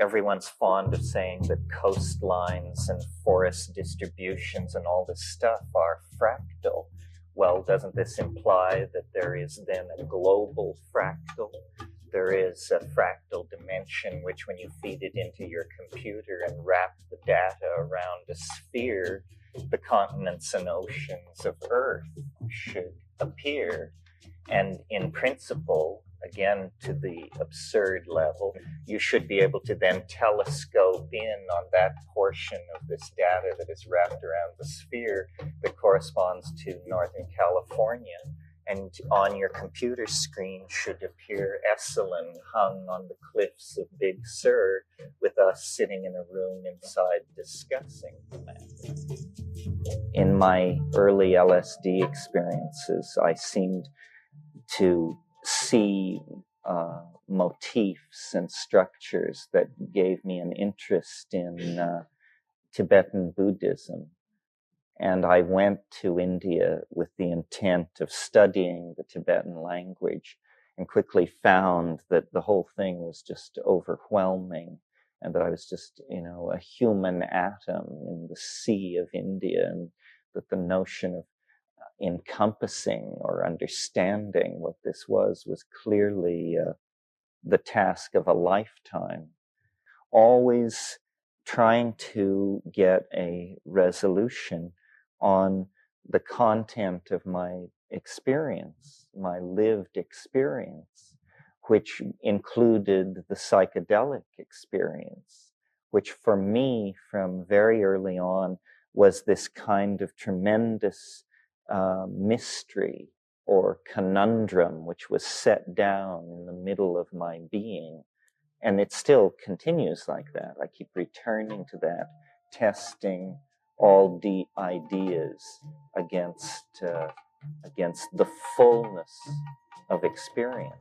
everyone's fond of saying that coastlines and forest distributions and all this stuff are fractal. Well, doesn't this imply that there is then a global fractal? There is a fractal dimension which, when you feed it into your computer and wrap the data around a sphere, the continents and oceans of Earth should appear. And in principle, again, to the absurd level, you should be able to then telescope in on that portion of this data that is wrapped around the sphere that corresponds to Northern California. And on your computer screen should appear Esalen hung on the cliffs of Big Sur, with us sitting in a room inside discussing that. In my early LSD experiences, I seemed to see motifs and structures that gave me an interest in Tibetan Buddhism. And I went to India with the intent of studying the Tibetan language, and quickly found that the whole thing was just overwhelming, and that I was just, a human atom in the sea of India, and that the notion of encompassing or understanding what this was clearly the task of a lifetime. Always trying to get a resolution on the content of my experience, my lived experience, which included the psychedelic experience, which for me from very early on was this kind of tremendous mystery or conundrum which was set down in the middle of my being. And it still continues like that. I keep returning to that, testing all the ideas against the fullness of experience.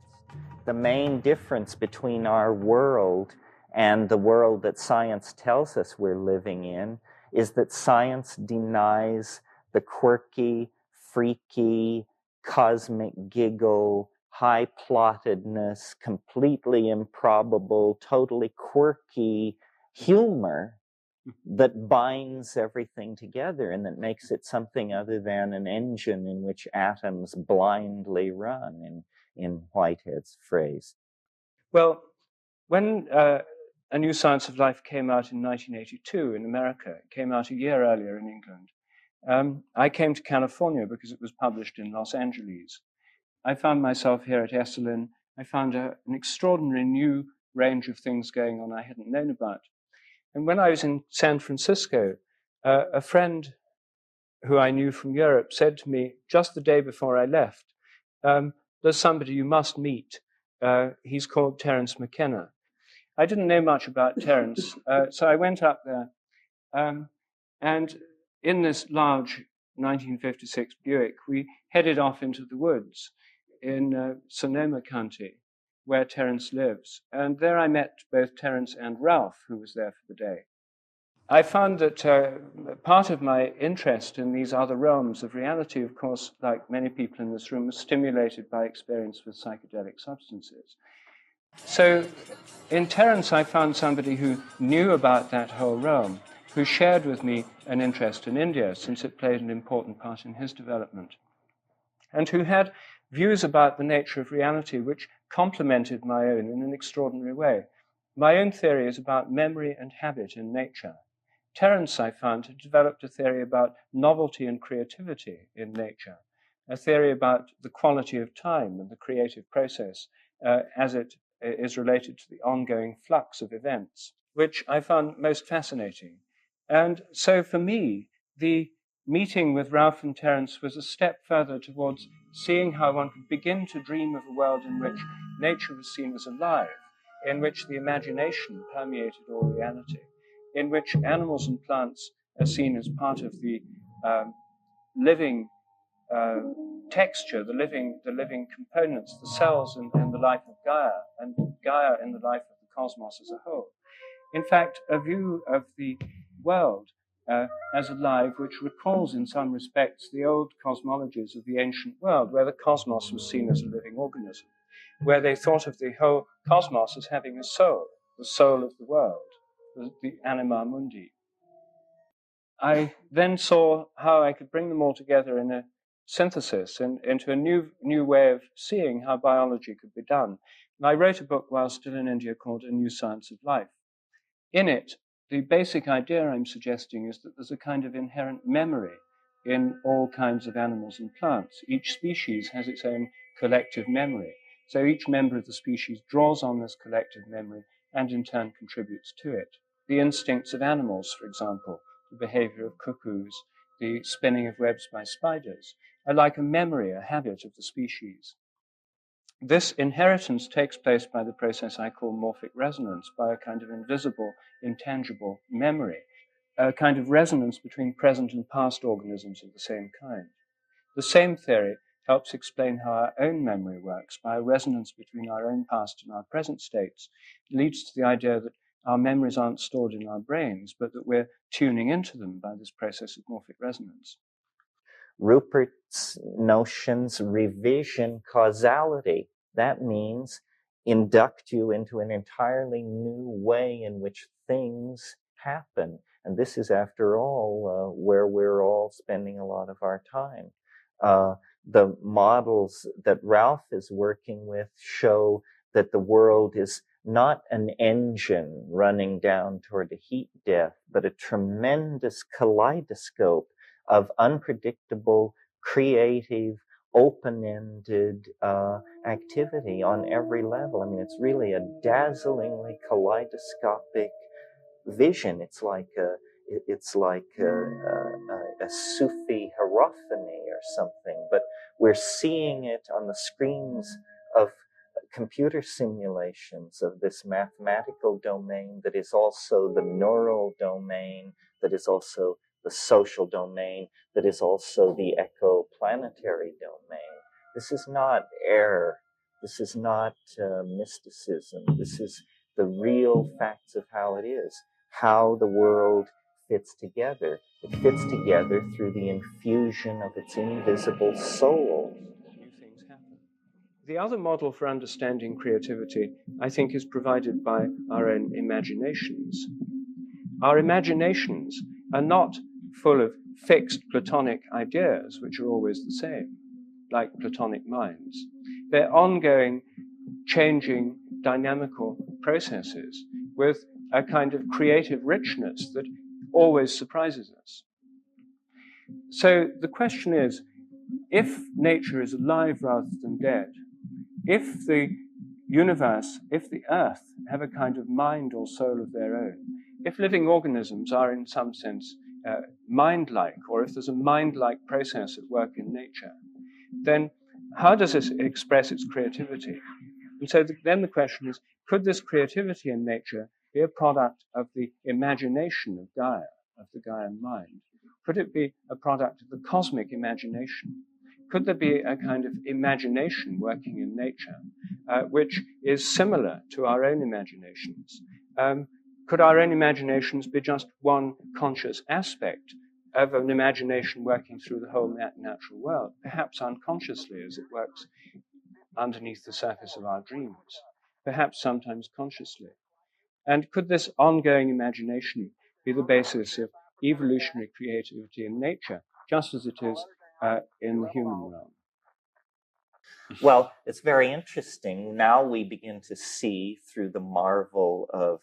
The main difference between our world and the world that science tells us we're living in is that science denies the quirky, freaky, cosmic giggle, high-plottedness, completely improbable, totally quirky humor that binds everything together and that makes it something other than an engine in which atoms blindly run, in Whitehead's phrase. Well, when A New Science of Life came out in 1982 in America, it came out a year earlier in England, I came to California because it was published in Los Angeles. I found myself here at Esalen. I found an extraordinary new range of things going on I hadn't known about. And when I was in San Francisco, a friend who I knew from Europe said to me just the day before I left, there's somebody you must meet. He's called Terence McKenna. I didn't know much about Terence, so I went up there. And in this large 1956 Buick, we headed off into the woods in Sonoma County, where Terence lives. And there I met both Terence and Ralph, who was there for the day. I found that part of my interest in these other realms of reality, of course, like many people in this room, was stimulated by experience with psychedelic substances. So in Terence, I found somebody who knew about that whole realm, who shared with me an interest in India, since it played an important part in his development, and who had views about the nature of reality which complemented my own in an extraordinary way. My own theory is about memory and habit in nature. Terence, I found, had developed a theory about novelty and creativity in nature, a theory about the quality of time and the creative process as it is related to the ongoing flux of events, which I found most fascinating. And so for me, the meeting with Ralph and Terence was a step further towards seeing how one could begin to dream of a world in which nature was seen as alive, in which the imagination permeated all reality, in which animals and plants are seen as part of the living texture, the living components, the cells in the life of Gaia, and Gaia in the life of the cosmos as a whole. In fact, a view of the world as alive, which recalls in some respects the old cosmologies of the ancient world, where the cosmos was seen as a living organism, where they thought of the whole cosmos as having a soul. the soul of the world, the anima mundi. I then saw how I could bring them all together in a synthesis and into a new way of seeing how biology could be done. And I wrote a book while still in India called A New Science of Life. In it, the basic idea I'm suggesting is that there's a kind of inherent memory in all kinds of animals and plants. Each species has its own collective memory. So each member of the species draws on this collective memory and in turn contributes to it. The instincts of animals, for example, the behavior of cuckoos, the spinning of webs by spiders, are like a memory, a habit of the species. This inheritance takes place by the process I call morphic resonance, by a kind of invisible, intangible memory, a kind of resonance between present and past organisms of the same kind. The same theory helps explain how our own memory works by a resonance between our own past and our present states. It leads to the idea that our memories aren't stored in our brains, but that we're tuning into them by this process of morphic resonance. Rupert's notions revision causality. That means induct you into an entirely new way in which things happen. And this is, after all, where we're all spending a lot of our time. The models that Ralph is working with show that the world is not an engine running down toward a heat death, but a tremendous kaleidoscope of unpredictable, creative, open-ended activity on every level. I mean, it's really a dazzlingly kaleidoscopic vision. It's like a Sufi hierophany or something, but we're seeing it on the screens of computer simulations of this mathematical domain that is also the neural domain, that is also the social domain, that is also the ecoplanetary domain. This is not error. This is not mysticism. This is the real facts of how it is, how the world fits together. It fits together through the infusion of its invisible soul. New things happen. The other model for understanding creativity, I think, is provided by our own imaginations. Our imaginations are not full of fixed Platonic ideas, which are always the same, like Platonic minds. They're ongoing, changing, dynamical processes with a kind of creative richness that always surprises us. So the question is, if nature is alive rather than dead, if the universe, if the earth have a kind of mind or soul of their own, if living organisms are in some sense mind-like, or if there's a mind-like process at work in nature, then how does it express its creativity? And so then the question is, could this creativity in nature be a product of the imagination of Gaia, of the Gaian mind? Could it be a product of the cosmic imagination? Could there be a kind of imagination working in nature which is similar to our own imaginations? Could our own imaginations be just one conscious aspect of an imagination working through the whole natural world, perhaps unconsciously as it works underneath the surface of our dreams, perhaps sometimes consciously? And could this ongoing imagination be the basis of evolutionary creativity in nature, just as it is in the human realm? Well, it's very interesting. Now we begin to see through the marvel of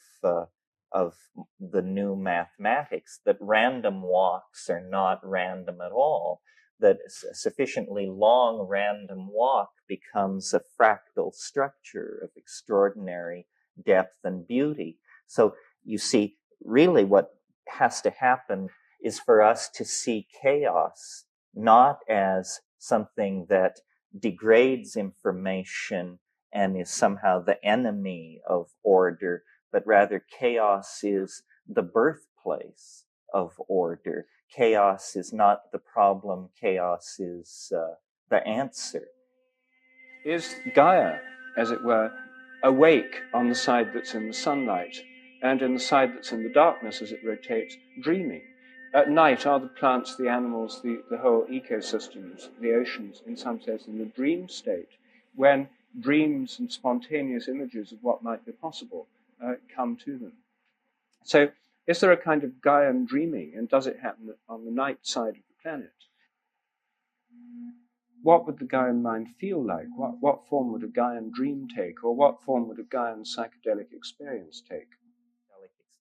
the new mathematics that random walks are not random at all, that a sufficiently long random walk becomes a fractal structure of extraordinary depth and beauty. So you see, really what has to happen is for us to see chaos not as something that degrades information and is somehow the enemy of order, but rather chaos is the birthplace of order. Chaos is not the problem, chaos is the answer. Is Gaia, as it were, awake on the side that's in the sunlight, and in the side that's in the darkness as it rotates, dreaming? At night, are the plants, the animals, the whole ecosystems, the oceans, in some sense, in the dream state, when dreams and spontaneous images of what might be possible come to them. So is there a kind of Gaian dreaming, and does it happen on the night side of the planet? What would the Gaian mind feel like? What form would a Gaian dream take, or what form would a Gaian psychedelic experience take?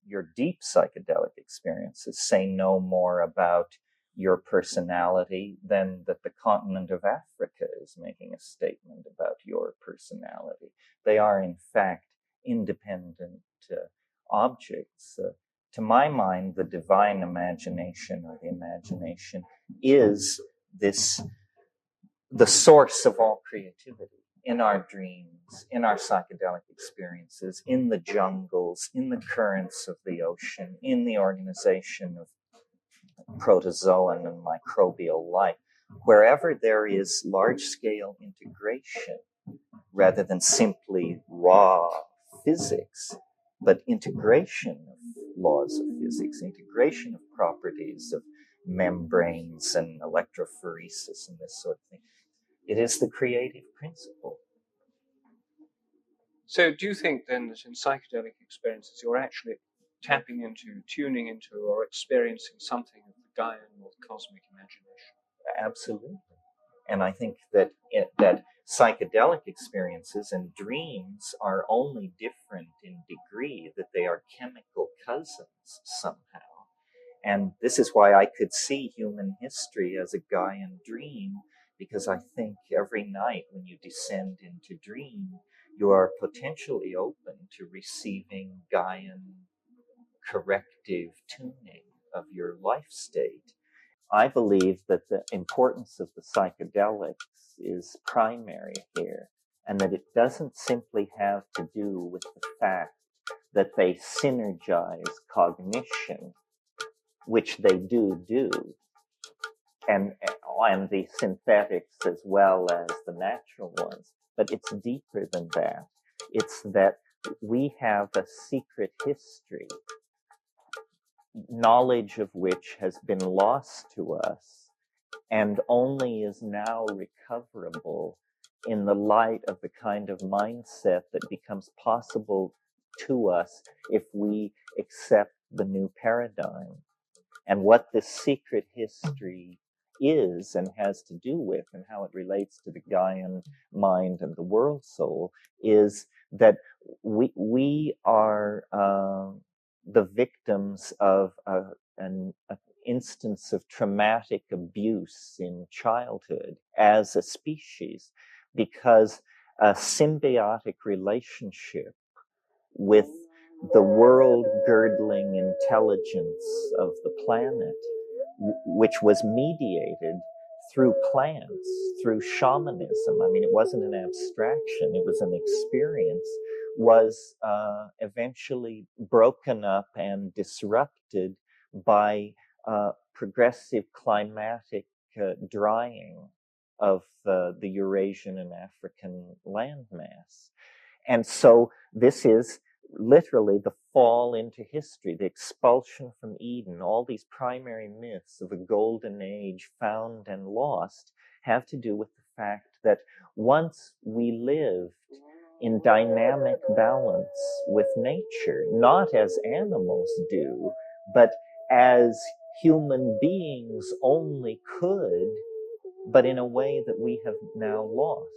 Your deep psychedelic experiences say no more about your personality than that the continent of Africa is making a statement about your personality. They are, in fact, independent objects. To my mind, the divine imagination, or the imagination, is the source of all creativity in our dreams, in our psychedelic experiences, in the jungles, in the currents of the ocean, in the organization of protozoan and microbial life. Wherever there is large-scale integration, rather than simply raw physics, but integration of laws of physics, integration of properties of membranes and electrophoresis and this sort of thing, it is the creative principle. So do you think then that in psychedelic experiences you're actually tapping into, tuning into, or experiencing something of the Gaian or the cosmic imagination? Absolutely. And I think that that psychedelic experiences and dreams are only different in degree, that they are chemical cousins somehow. And this is why I could see human history as a Gaian dream, because I think every night when you descend into dream, you are potentially open to receiving Gaian corrective tuning of your life state. I believe that the importance of the psychedelics is primary here, and that it doesn't simply have to do with the fact that they synergize cognition, which they do, and the synthetics as well as the natural ones. But it's deeper than that. It's that we have a secret history, knowledge of which has been lost to us and only is now recoverable in the light of the kind of mindset that becomes possible to us if we accept the new paradigm. And what this secret history is and has to do with, and how it relates to the Gaian mind and the world soul, is that we are the victims of an instance of traumatic abuse in childhood as a species, because a symbiotic relationship with the world-girdling intelligence of the planet, which was mediated through plants, through shamanism. I mean, it wasn't an abstraction, it was an experience, was eventually broken up and disrupted by progressive climatic drying of the Eurasian and African landmass. And so this is literally the fall into history, the expulsion from Eden. All these primary myths of a golden age found and lost have to do with the fact that once we lived in dynamic balance with nature, not as animals do, but as human beings only could, but in a way that we have now lost.